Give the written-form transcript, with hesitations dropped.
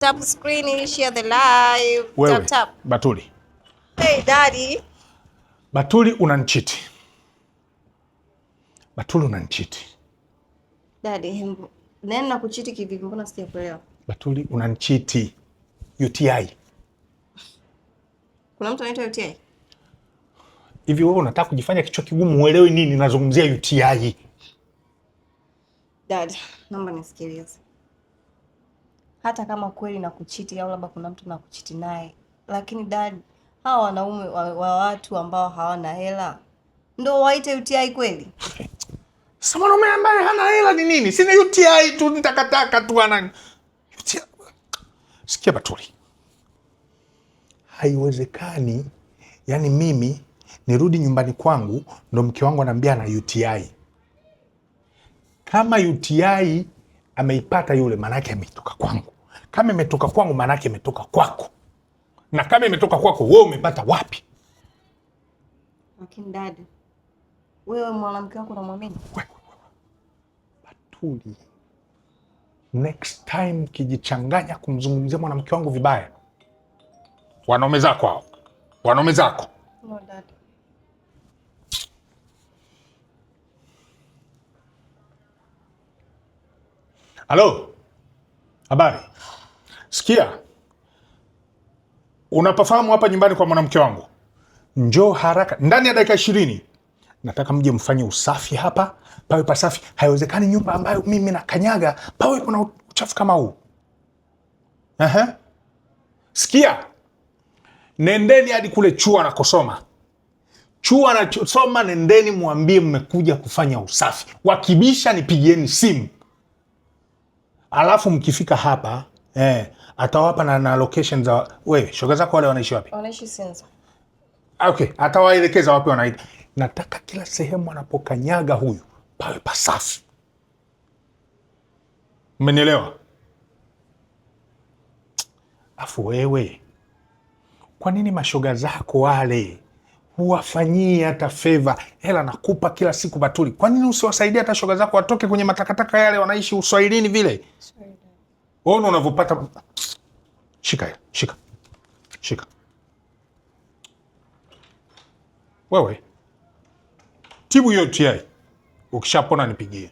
Tap screen, share the live. Wewe, tap. Batuli. Hey, daddy. Batuli unanichiti. Batuli unanichiti. Daddy, nenda kuchiti kivipi? Mbona sijakuelewa? Batuli unanichiti. UTI. Kuna mtu anaitwa UTI? Hivi wewe unataka kujifanya kichwa kigumu uelewe nini nazungumzia UTI? Dad, naomba nisikilize. Hata kama kweli na kuchiti au labda kuna mtu na kuchiti naye, lakini dad, hawa wanaume wa watu ambao hawana hela ndio waite UTI kweli? Sasa mwanaume ambaye hana hela ni nini? Sina UTI tu, nitakataka tu ana UTI. Sikia Batuli. Haiwezekani yani mimi nirudi nyumbani kwangu ndo mke wangu ananiambia na UTI. Kama UTI ameipata yule, manake ametoka kwangu. Kama imetoka kwangu, manake imetoka kwako. Na kama imetoka kwako, wewe umepata wapi? Lakini dad, wewe mwanamke wako unamwamini? Batuli, next time kijichanganya kumzungumzia mwanamke wangu vibaya, wanaume zako hao, wanaume zako. No dad. Halo, habari. Sikia, unapafahamu hapa nyumbani kwa mwanamke wangu, njoo haraka ndani ya dakika 20. Nataka mje mfanye usafi hapa, pawe pasafi. Haiwezekani nyumba ambayo mimi na kanyaga pawe kuna uchafu kama huu. Sikia, nendeni hadi kule chuo anakosoma. Chuo anachosoma, nendeni mwambie mmekuja kufanya usafi. Wakibisha nipigieni simu. Alafu mkifika hapa, atawapa na location za wewe. Shoga zako wale wanaishi wapi? Wanaishi Sinza. Okay, atawaelekeza wapi wanaita. Nataka kila sehemu anapokanyaga huyu pawe pasafi. Umenielewa? Afu wewe, kwa nini mashoga zako wale huwafanyii hata favor? Hela nakupa kila siku Batuli. Kwa nini usiwasaidia hata shoga zako watoke kwenye matakataka yale, wanaishi uswahilini vile? Ona unavyopata. Shika. Wewe, tibu hiyo UTI. Ukishapona nipigie.